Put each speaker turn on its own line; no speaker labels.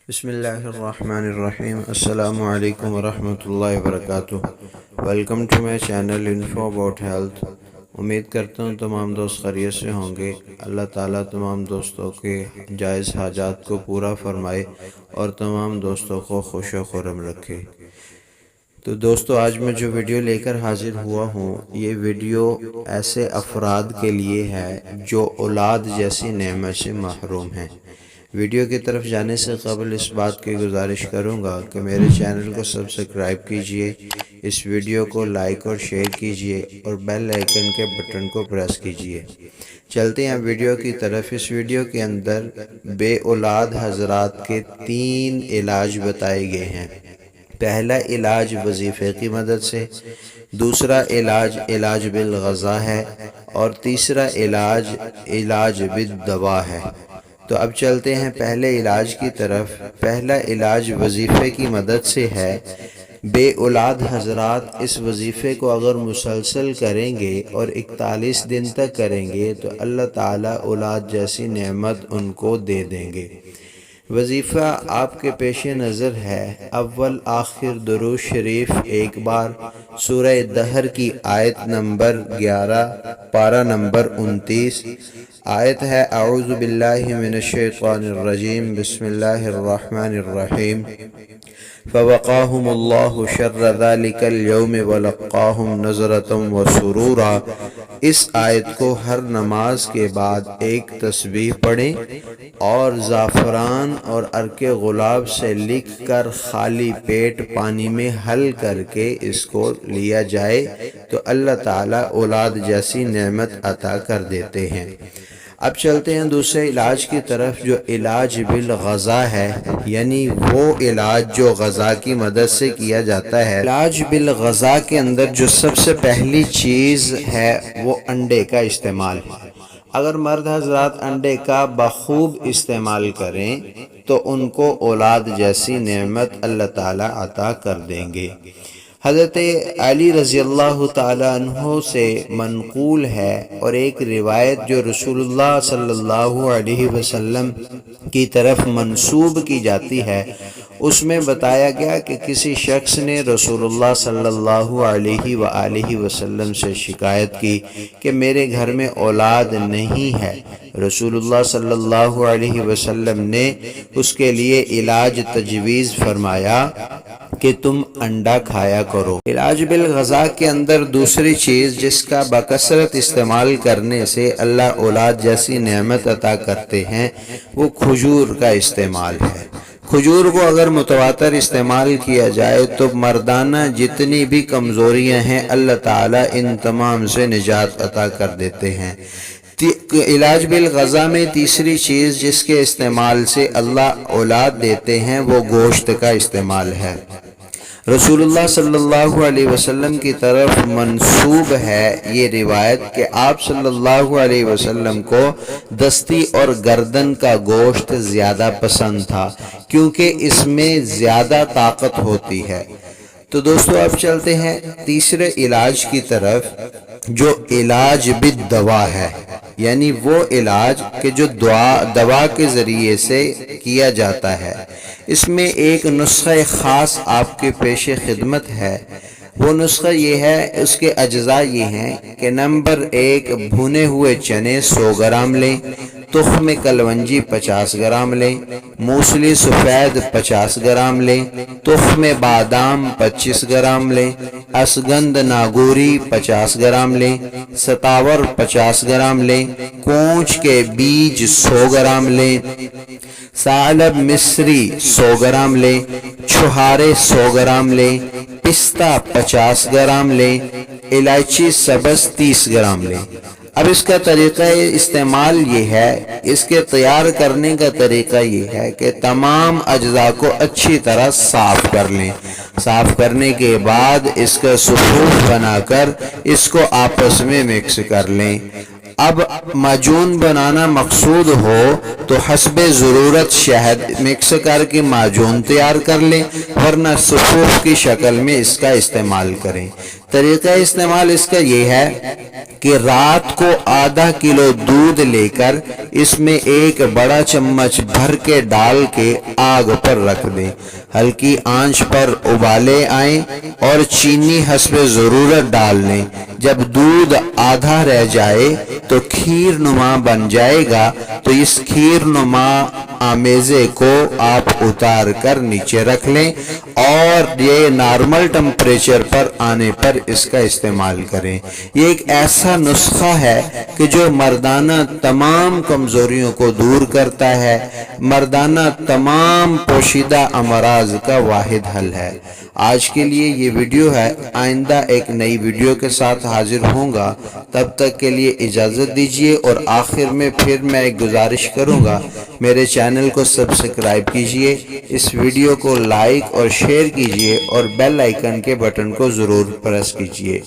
بسم اللہ الرحمن الرحیم۔ السلام علیکم ورحمۃ اللہ وبرکاتہ۔ Welcome to my channel info about health. امید کرتا ہوں تمام دوست خیریت سے ہوں گے۔ اللہ تعالیٰ تمام دوستوں کے جائز حاجات کو پورا فرمائے اور تمام دوستوں کو خوش و خرم رکھے۔ تو دوستو، آج میں جو ویڈیو لے کر حاضر ہوا ہوں، یہ ویڈیو ایسے افراد کے لیے ہے جو اولاد جیسی نعمت سے محروم ہیں۔ ویڈیو کی طرف جانے سے قبل اس بات کی گزارش کروں گا کہ میرے چینل کو سبسکرائب کیجئے، اس ویڈیو کو لائک اور شیئر کیجئے اور بیل آئیکن کے بٹن کو پریس کیجئے۔ چلتے ہیں ویڈیو کی طرف۔ اس ویڈیو کے اندر بے اولاد حضرات کے 3 علاج بتائے گئے ہیں۔ پہلا علاج وظیفے کی مدد سے، دوسرا علاج بالغذا ہے، اور تیسرا علاج بالدوا ہے۔ تو اب چلتے ہیں پہلے علاج کی طرف۔ پہلا علاج وظیفے کی مدد سے ہے۔ بے اولاد حضرات اس وظیفے کو اگر مسلسل کریں گے اور 41 دن تک کریں گے تو اللہ تعالیٰ اولاد جیسی نعمت ان کو دے دیں گے۔ وظیفہ آپ کے پیش نظر ہے۔ اول آخر درود شریف ایک بار، سورہ دہر کی آیت نمبر 11، پارہ نمبر 29۔ آیت ہے اعوذ باللہ من الشیطان الرجیم، بسم اللہ الرحمن الرحیم۔ فوقاہم اللہ شر ذلک اليوم ولقاہم نظرۃ وسرورا۔ اس آیت کو ہر نماز کے بعد ایک تسبیح پڑھیں اور زعفران اور عرق گلاب سے لکھ کر خالی پیٹ پانی میں حل کر کے اس کو لیا جائے تو اللہ تعالیٰ اولاد جیسی نعمت عطا کر دیتے ہیں۔ اب چلتے ہیں دوسرے علاج کی طرف، جو علاج بالغذا ہے، یعنی وہ علاج جو غذا کی مدد سے کیا جاتا ہے۔ علاج بالغذا کے اندر جو سب سے پہلی چیز ہے وہ انڈے کا استعمال ہے۔ اگر مرد حضرات انڈے کا بخوب استعمال کریں تو ان کو اولاد جیسی نعمت اللہ تعالیٰ عطا کر دیں گے۔ حضرت علی رضی اللہ تعالیٰ عنہ سے منقول ہے، اور ایک روایت جو رسول اللہ صلی اللہ علیہ وسلم کی طرف منسوب کی جاتی ہے، اس میں بتایا گیا کہ کسی شخص نے رسول اللہ صلی اللہ علیہ وآلہ وسلم سے شکایت کی کہ میرے گھر میں اولاد نہیں ہے۔ رسول اللہ صلی اللہ علیہ وسلم نے اس کے لیے علاج تجویز فرمایا کہ تم انڈا کھایا کرو۔ علاج بالغذا کے اندر دوسری چیز جس کا بکثرت استعمال کرنے سے اللہ اولاد جیسی نعمت عطا کرتے ہیں، وہ کھجور کا استعمال ہے۔ کھجور کو اگر متواتر استعمال کیا جائے تو مردانہ جتنی بھی کمزوریاں ہیں اللہ تعالیٰ ان تمام سے نجات عطا کر دیتے ہیں۔ علاج بالغذا میں تیسری چیز جس کے استعمال سے اللہ اولاد دیتے ہیں وہ گوشت کا استعمال ہے۔ رسول اللہ صلی اللہ علیہ وسلم کی طرف منسوب ہے یہ روایت کہ آپ صلی اللہ علیہ وسلم کو دستی اور گردن کا گوشت زیادہ پسند تھا، کیونکہ اس میں زیادہ طاقت ہوتی ہے۔ تو دوستو اب چلتے ہیں تیسرے علاج کی طرف، جو علاج بالدوا ہے، یعنی وہ علاج کہ جو دوا کے ذریعے سے کیا جاتا ہے۔ اس میں ایک نسخہ خاص آپ کے پیش خدمت ہے۔ وہ نسخہ یہ ہے، اس کے اجزاء یہ ہیں کہ نمبر 1، بھونے ہوئے چنے 100 گرام لیں، تخم کلونجی 50 گرام لیں، موسلی سفید 50 گرام لیں، تخم بادام 25 گرام لیں، اسگند ناگوری 50 گرام لیں، ستاور 50 گرام لیں، کونچ کے بیج 100 گرام لیں، ثعلب مصری 100 گرام لیں، چھہارے 100 گرام لیں، پستہ 50 گرام لیں، الائچی سبز 30 گرام لیں۔ اب اس کا طریقہ استعمال یہ ہے، اس کے تیار کرنے کا طریقہ یہ ہے کہ تمام اجزاء کو اچھی طرح صاف کر لیں۔ صاف کرنے کے بعد اس کا صفوف بنا کر اس کو آپس میں مکس کر لیں۔ اب معجون بنانا مقصود ہو تو حسب ضرورت شہد مکس کر کے معجون تیار کر لیں، ورنہ صفوف کی شکل میں اس کا استعمال کریں۔ طریقہ استعمال اس کا یہ ہے کہ رات کو آدھا کلو دودھ لے کر اس میں ایک بڑا چمچ بھر کے ڈال کے آگ پر رکھ دیں، ہلکی آنچ پر ابالے آئیں اور چینی حسب ضرورت ڈال لیں۔ جب دودھ آدھا رہ جائے تو کھیر نما بن جائے گا، تو اس کھیر نما آمیزے کو آپ اتار کر نیچے رکھ لیں اور یہ نارمل ٹمپریچر پر آنے پر اس کا استعمال کریں۔ یہ ایک ایسا نسخہ ہے کہ جو مردانہ تمام کمزوریوں کو دور کرتا ہے، مردانہ تمام پوشیدہ امراض کا واحد حل ہے۔ آج کے لیے یہ ویڈیو ہے، آئندہ ایک نئی ویڈیو کے ساتھ حاضر ہوں گا، تب تک کے لیے اجازت دیجیے۔ اور آخر میں پھر میں ایک گزارش کروں گا، میرے چینل کو سبسکرائب کیجیے، اس ویڈیو کو لائک اور شیئر کیجیے اور بیل آئیکن کے بٹن کو ضرور پریس کیجیے۔